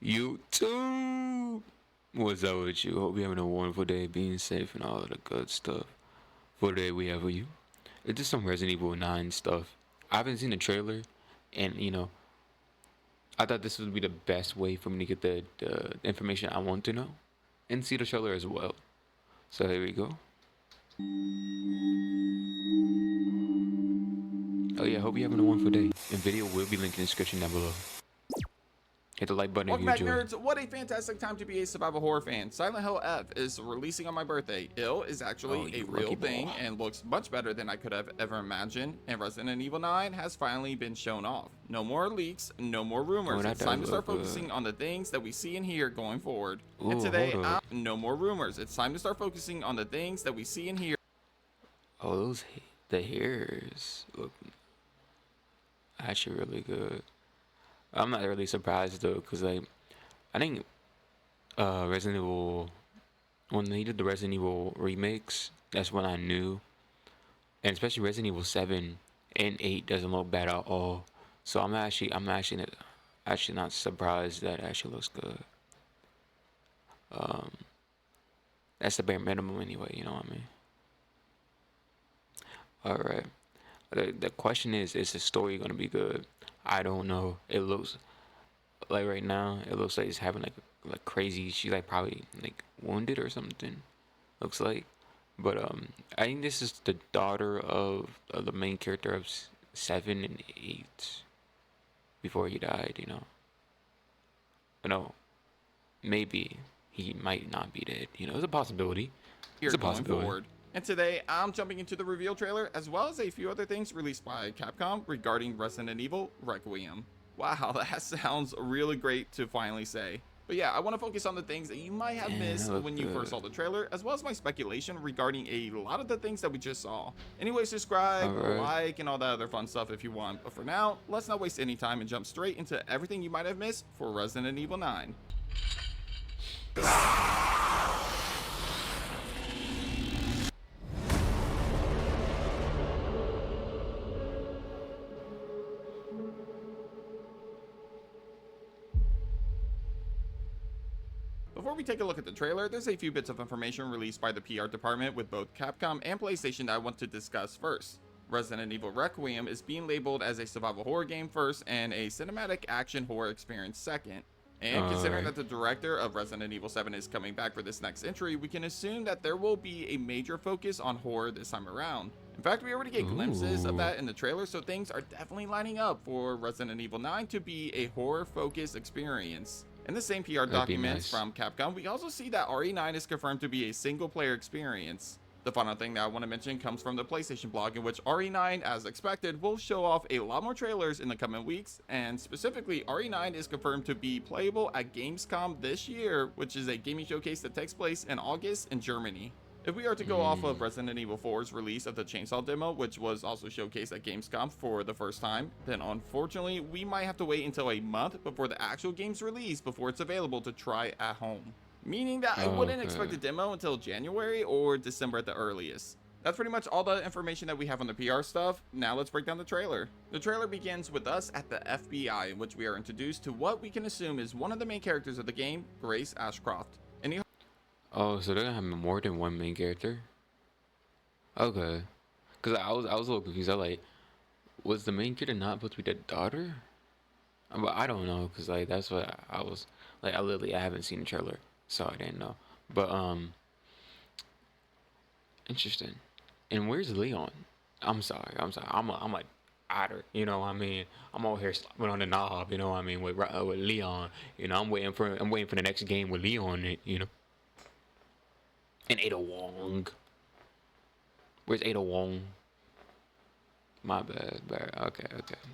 YouTube. What's up with you? Hope you're having a wonderful day, being safe, and all of the good stuff. For today, we have for you. It's just some Resident Evil 9 stuff. I haven't seen the trailer, and I thought this would be the best way for me to get the information I want to know, and see the trailer as well. So here we go. Oh yeah, hope you're having a wonderful day. And video will be linked in the description down below. Hit the like button if Welcome you back, enjoyed. nerds. What a fantastic time to be a survival horror fan. Silent Hill F is releasing on my birthday. Ill is actually a real thing and looks much better than I could have ever imagined. And Resident Evil 9 has finally been shown off. No more leaks, no more rumors. It's time to start focusing on the things that we see and hear going forward. And today, no more rumors. It's time to start focusing on the things that we see and hear. Oh, the hairs look actually really good. I'm not really surprised though, cause I think Resident Evil, when they did the Resident Evil remakes, that's when I knew, and especially Resident Evil 7 and 8 doesn't look bad at all. So I'm actually not surprised that it actually looks good. That's the bare minimum anyway. You know what I mean? All right. The question is the story gonna be good? I don't know. It looks like right now, it looks like it's having like crazy. She's like probably like wounded or something. Looks like, but I think this is the daughter of the main character of 7 and 8 before he died. You know. No, maybe he might not be dead. You know, it's a possibility. It's a possibility. Forward. And today, I'm jumping into the reveal trailer, as well as a few other things released by Capcom regarding Resident Evil Requiem. Wow, that sounds really great to finally say. But yeah, I want to focus on the things that you might have missed when you first saw the trailer, as well as my speculation regarding a lot of the things that we just saw. Anyway, subscribe, like, and all that other fun stuff if you want. But for now, let's not waste any time and jump straight into everything you might have missed for Resident Evil 9. Before we take a look at the trailer, there's a few bits of information released by the PR department with both Capcom and PlayStation that I want to discuss first. Resident Evil Requiem is being labeled as a survival horror game first and a cinematic action horror experience second. And considering that the director of Resident Evil 7 is coming back for this next entry, we can assume that there will be a major focus on horror this time around. In fact, we already get glimpses of that in the trailer, so things are definitely lining up for Resident Evil 9 to be a horror-focused experience. In the same PR documents from Capcom, we also see that RE9 is confirmed to be a single-player experience. The final thing that I want to mention comes from the PlayStation blog, in which RE9, as expected, will show off a lot more trailers in the coming weeks, and specifically, RE9 is confirmed to be playable at Gamescom this year, which is a gaming showcase that takes place in August in Germany. If we are to go off of Resident Evil 4's release of the Chainsaw demo, which was also showcased at Gamescom for the first time, then unfortunately we might have to wait until a month before the actual game's release before it's available to try at home. Meaning that I wouldn't expect a demo until January or December at the earliest. That's pretty much all the information that we have on the PR stuff. Now let's break down the trailer. The trailer begins with us at the FBI, in which we are introduced to what we can assume is one of the main characters of the game, Grace Ashcroft. Oh, so they're gonna have more than one main character? Okay. Cause I was a little confused. I like, was the main character not supposed to be the daughter? But I don't know, cause like that's what I was like. I haven't seen the trailer, so I didn't know. But interesting. And where's Leon? I'm sorry. I'm a otter. You know what I mean? I'm over here slapping on the knob. You know what I mean with Leon. You know I'm waiting for the next game with Leon in it. You know. And Ada Wong. Where's Ada Wong? My bad. Okay.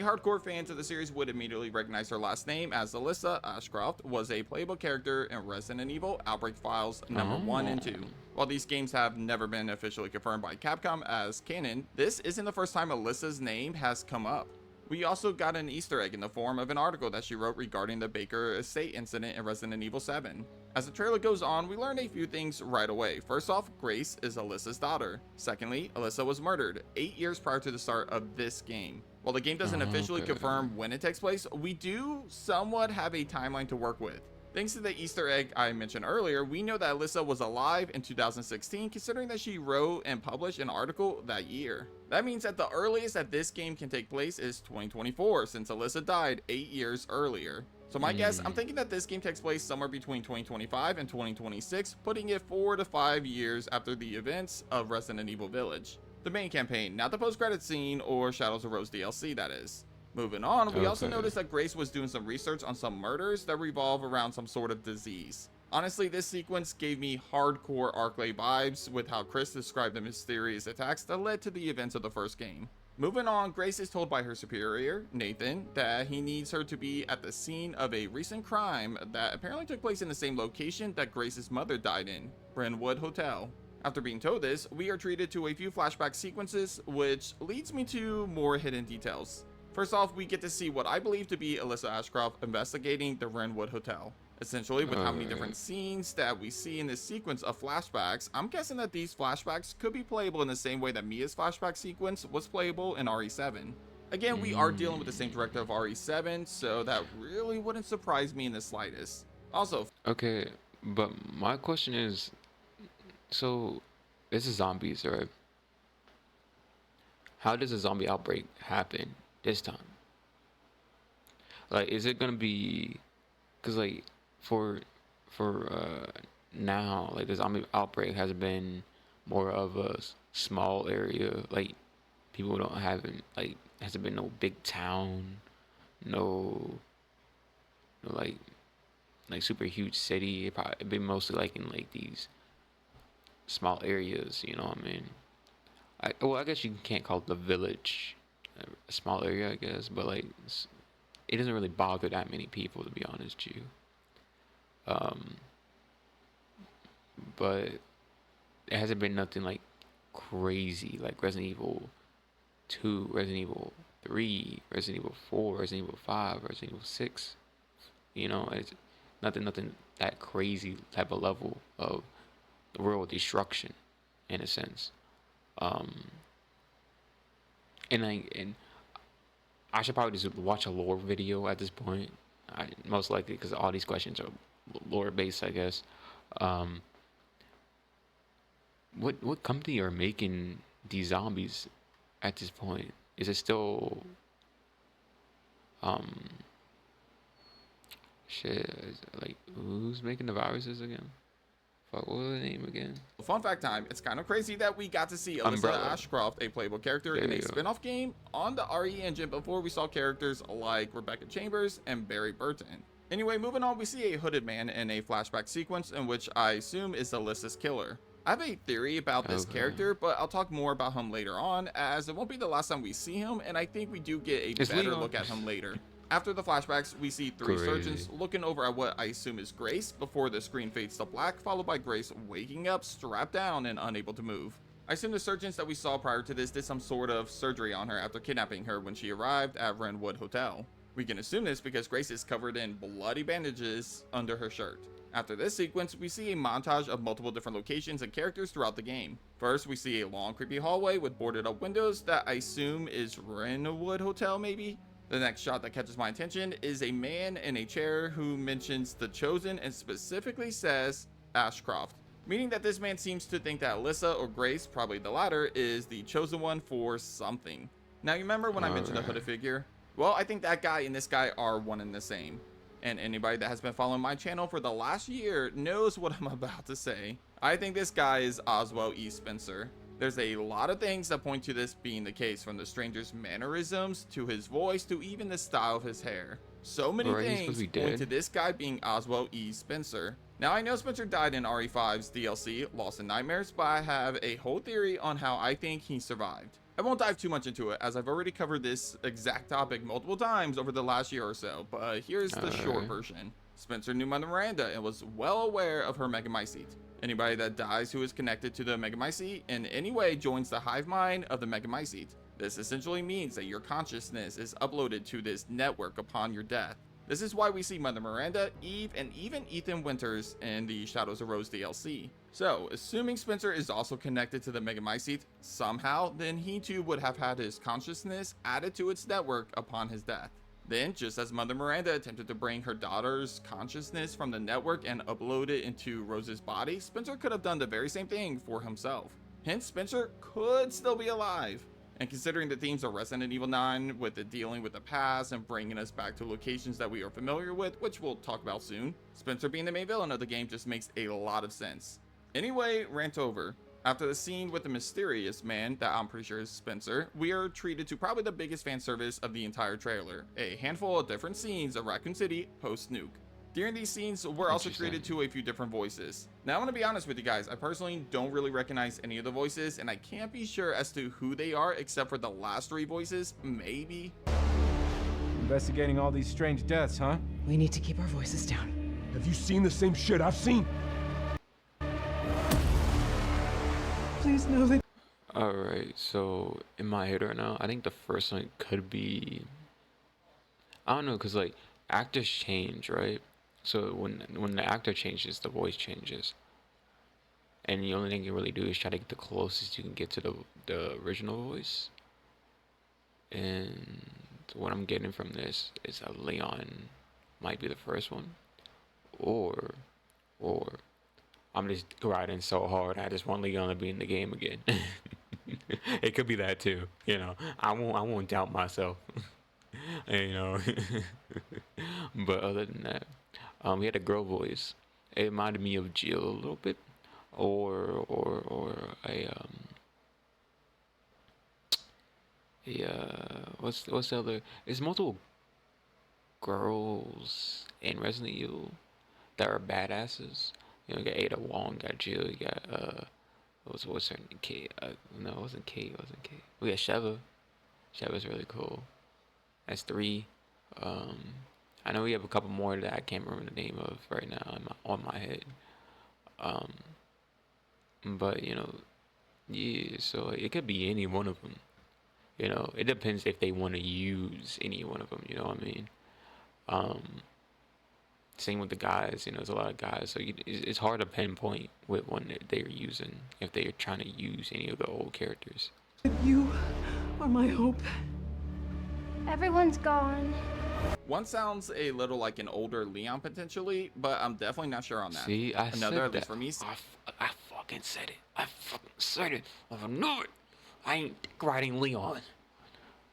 Hardcore fans of the series would immediately recognize her last name, as Alyssa Ashcroft was a playable character in Resident Evil Outbreak Files number 1 and 2. While these games have never been officially confirmed by Capcom as canon, this isn't the first time Alyssa's name has come up. We also got an Easter egg in the form of an article that she wrote regarding the Baker Estate incident in Resident Evil 7. As the trailer goes on, we learn a few things right away. First off, Grace is Alyssa's daughter. Secondly, Alyssa was murdered 8 years prior to the start of this game. While the game doesn't officially confirm when it takes place, we do somewhat have a timeline to work with. Thanks to the Easter egg I mentioned earlier, we know that Alyssa was alive in 2016, considering that she wrote and published an article that year. That means that the earliest that this game can take place is 2024, since Alyssa died 8 years earlier. So my guess, I'm Mm, thinking that this game takes place somewhere between 2025 and 2026, putting it 4 to 5 years after the events of Resident Evil Village. The main campaign, not the post-credit scene or Shadows of Rose DLC, that is. Moving on, we also okay. noticed that Grace was doing some research on some murders that revolve around some sort of disease. Honestly, this sequence gave me hardcore Arclay vibes with how Chris described the mysterious attacks that led to the events of the first game. Moving on, Grace is told by her superior, Nathan, that he needs her to be at the scene of a recent crime that apparently took place in the same location that Grace's mother died in, Brentwood Hotel. After being told this, we are treated to a few flashback sequences, which leads me to more hidden details. First off, we get to see what I believe to be Alyssa Ashcroft investigating the Wrenwood Hotel. Essentially, with how many Alright. different scenes that we see in this sequence of flashbacks, I'm guessing that these flashbacks could be playable in the same way that Mia's flashback sequence was playable in RE7. Again, we are dealing with the same director of RE7, so that really wouldn't surprise me in the slightest. Also, Okay, but my question is, so this is zombies, right? How does a zombie outbreak happen this time? Like, is it gonna be, cause like for now, like the zombie outbreak has been more of a small area. Like people don't haven't like hasn't been no big town, no, no like super huge city. It'd be mostly like in like these small areas. You know what I mean? Well, I guess you can't call it the village a small area, I guess, but like it doesn't really bother that many people, to be honest with you. Um, but it hasn't been nothing like crazy like Resident Evil 2, Resident Evil 3, Resident Evil 4, Resident Evil 5, Resident Evil 6. You know, it's nothing that crazy type of level of the world destruction, in a sense. Um, and I should probably just watch a lore video at this point. Most likely because all these questions are lore based, I guess. Um, what company are making these zombies at this point? Is it still um shit? Like who's making the viruses again? Fuck, what was the name again? fun fact time, it's kind of crazy that we got to see Alyssa Umbrella. Ashcroft, a playable character There in a you go. spin-off game on the RE engine before we saw characters like Rebecca Chambers and Barry Burton. Anyway, moving on, we see a hooded man in a flashback sequence in which I assume is Alyssa's killer. I have a theory about this Okay. character, but I'll talk more about him later on, as it won't be the last time we see him, and I think we do get a It's better Leon. look at him later. After the flashbacks, we see three Crazy. surgeons looking over at what I assume is Grace before the screen fades to black, followed by Grace waking up, strapped down, and unable to move. I assume the surgeons that we saw prior to this did some sort of surgery on her after kidnapping her when she arrived at Wrenwood Hotel. We can assume this because Grace is covered in bloody bandages under her shirt. After this sequence, we see a montage of multiple different locations and characters throughout the game. First, we see a long creepy hallway with boarded up windows that I assume is Wrenwood Hotel maybe? The next shot that catches my attention is a man in a chair who mentions The Chosen and specifically says Ashcroft, meaning that this man seems to think that Alyssa or Grace, probably the latter, is the chosen one for something. Now you remember when I mentioned the Alright. hooded figure? Well, I think that guy and this guy are one and the same. And anybody that has been following my channel for the last year knows what I'm about to say. I think this guy is Oswald E. Spencer. There's a lot of things that point to this being the case, from the stranger's mannerisms to his voice to even the style of his hair. So many Alright, he's supposed things to be point dead. to this guy being Oswald E. Spencer. Now I know Spencer died in RE5's DLC, Lost in Nightmares, but I have a whole theory on how I think he survived. I won't dive too much into it, as I've already covered this exact topic multiple times over the last year or so, but here's the short Alright. version. Spencer knew Mother Miranda and was well aware of her Megamycete. Anybody that dies who is connected to the Megamycete in any way joins the hive mind of the Megamycete. This essentially means that your consciousness is uploaded to this network upon your death. This is why we see Mother Miranda, Eve, and even Ethan Winters in the Shadows of Rose DLC. So, assuming Spencer is also connected to the Megamycete somehow, then he too would have had his consciousness added to its network upon his death. Then, just as Mother Miranda attempted to bring her daughter's consciousness from the network and upload it into Rose's body, Spencer could have done the very same thing for himself. Hence, Spencer could still be alive. And considering the themes of Resident Evil 9 with the dealing with the past and bringing us back to locations that we are familiar with, which we'll talk about soon, Spencer being the main villain of the game just makes a lot of sense. Anyway, rant over. After the scene with the mysterious man, that I'm pretty sure is Spencer, we are treated to probably the biggest fan service of the entire trailer, a handful of different scenes of Raccoon City post-nuke. During these scenes, we're also treated to a few different voices. Now, I'm going to be honest with you guys, I personally don't really recognize any of the voices, and I can't be sure as to who they are except for the last 3 voices, maybe. Investigating all these strange deaths, huh? We need to keep our voices down. Have you seen the same shit I've seen? Please know that. Alright, so in my head right now, I think the first one could be, I don't know, because like actors change, right? So when the actor changes, the voice changes, and the only thing you can really do is try to get the closest you can get to the original voice. And what I'm getting from this is that Leon might be the first one, or I'm just riding so hard I just want Leon to be in the game again. It could be that too, you know. I won't doubt myself. You know. But other than that, he had a girl voice. It reminded me of Jill a little bit, or what's the other? There's multiple girls in Resident Evil that are badasses. You know, you got Ada Wong, got Jill, you got what's her name? Kate? No, it wasn't Kate. It wasn't Kate. We got Sheva. Sheva's really cool. That's 3. I know we have a couple more that I can't remember the name of right now on my head. But you know, yeah. So it could be any one of them. You know, it depends if they want to use any one of them. You know what I mean? Same with the guys. You know, there's a lot of guys, so it's hard to pinpoint what one they're using if they're trying to use any of the old characters. You are my hope. Everyone's gone. One sounds a little like an older Leon potentially, but I'm definitely not sure on that. See, I Another, said at least that. for me. I fucking said it. I fucking said it. I know it. I ain't writing Leon.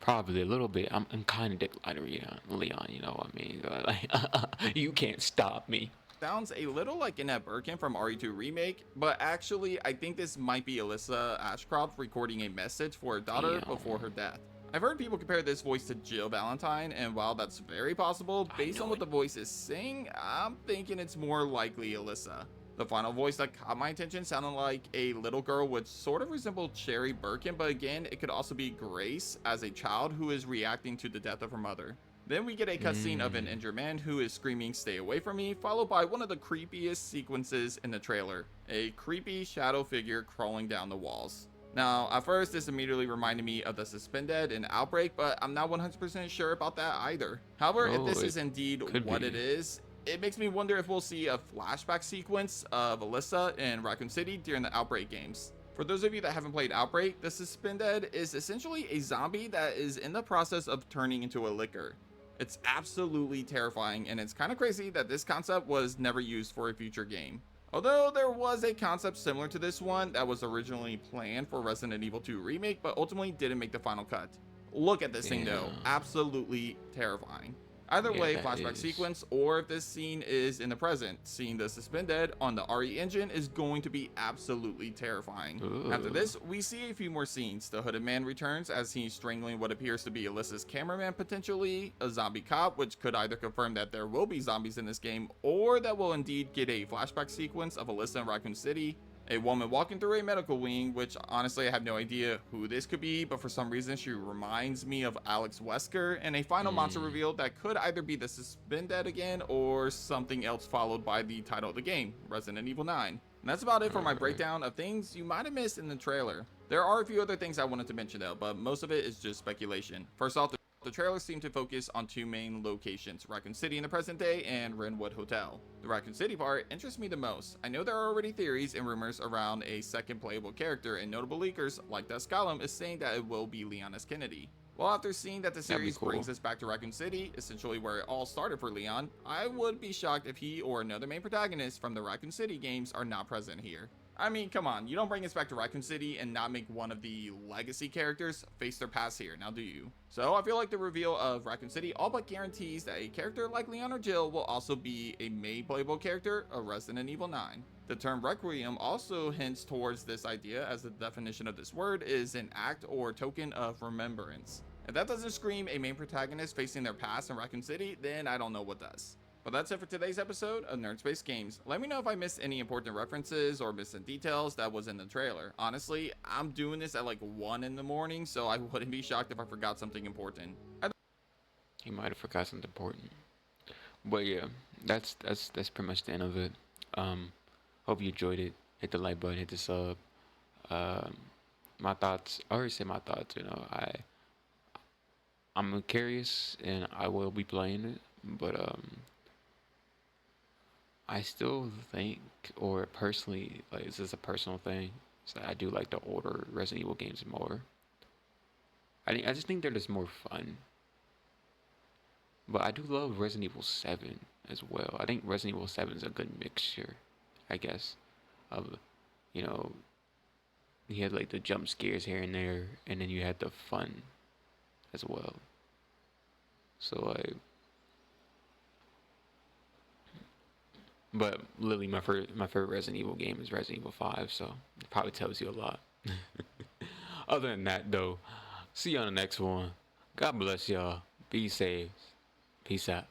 Probably a little bit. I'm kind of dick like Leon, you know what I mean? Like, you can't stop me. Sounds a little like Annette Birkin from RE2 Remake, but actually, I think this might be Alyssa Ashcroft recording a message for her daughter Damn. before her death. I've heard people compare this voice to Jill Valentine, and while that's very possible, based on what the voice is saying, I'm thinking it's more likely Alyssa. The final voice that caught my attention sounded like a little girl which sort of resembled Cherry Birkin, but again, it could also be Grace as a child who is reacting to the death of her mother. Then we get a cutscene of an injured man who is screaming "stay away from me," followed by one of the creepiest sequences in the trailer, a creepy shadow figure crawling down the walls. Now, at first, this immediately reminded me of the Suspended in Outbreak, but I'm not 100% sure about that either. However, if this is indeed what it is, it makes me wonder if we'll see a flashback sequence of Alyssa in Raccoon City during the Outbreak games. For those of you that haven't played Outbreak, the Suspended is essentially a zombie that is in the process of turning into a licker. It's absolutely terrifying, and it's kind of crazy that this concept was never used for a future game. Although there was a concept similar to this one that was originally planned for Resident Evil 2 Remake, but ultimately didn't make the final cut. Look at this thing though, absolutely terrifying. Either way, flashback sequence, or if this scene is in the present, seeing the Suspended on the RE engine is going to be absolutely terrifying. After this, we see a few more scenes. The hooded man returns as he's strangling what appears to be Alyssa's cameraman potentially, a zombie cop, which could either confirm that there will be zombies in this game, or that we'll indeed get a flashback sequence of Alyssa in Raccoon City. A woman walking through a medical wing, which honestly I have no idea who this could be, but for some reason she reminds me of Alex Wesker, and a final monster reveal that could either be the Suspended again or something else followed by the title of the game, Resident Evil 9. And that's about it for my breakdown of things you might have missed in the trailer. There are a few other things I wanted to mention though, but most of it is just speculation. First off, the trailer seemed to focus on 2 main locations, Raccoon City in the present day and Renwood Hotel. The Raccoon City part interests me the most. I know there are already theories and rumors around a second playable character, and notable leakers like Dusk Gollum is saying that it will be Leon S. Kennedy. Well, after seeing that the That'd be series cool. brings us back to Raccoon City, essentially where it all started for Leon, I would be shocked if he or another main protagonist from the Raccoon City games are not present here. I mean, come on, you don't bring us back to Raccoon City and not make one of the legacy characters face their past here, now do you? So I feel like the reveal of Raccoon City all but guarantees that a character like Leon or Jill will also be a main playable character of Resident Evil 9. The term Requiem also hints towards this idea, as the definition of this word is an act or token of remembrance. If that doesn't scream a main protagonist facing their past in Raccoon City, then I don't know what does. But that's it for today's episode of Nerd Space Games. Let me know if I missed any important references or missing details that was in the trailer. Honestly, I'm doing this at like 1 in the morning, so I wouldn't be shocked if I forgot something important. He might have forgot something important. But yeah, that's pretty much the end of it. Hope you enjoyed it. Hit the like button, hit the sub. My thoughts. I already said my thoughts. You know, I'm curious and I will be playing it, but I still think, or personally, like, this is a personal thing, so I do like the older Resident Evil games more. I just think they're just more fun. But I do love Resident Evil 7 as well. I think Resident Evil 7 is a good mixture, I guess, of, you know, you had like the jump scares here and there, and then you had the fun as well. So like, but literally my favorite Resident Evil game is Resident Evil 5, so it probably tells you a lot. Other than that though, see you on the next one. God bless y'all. Be safe. Peace out.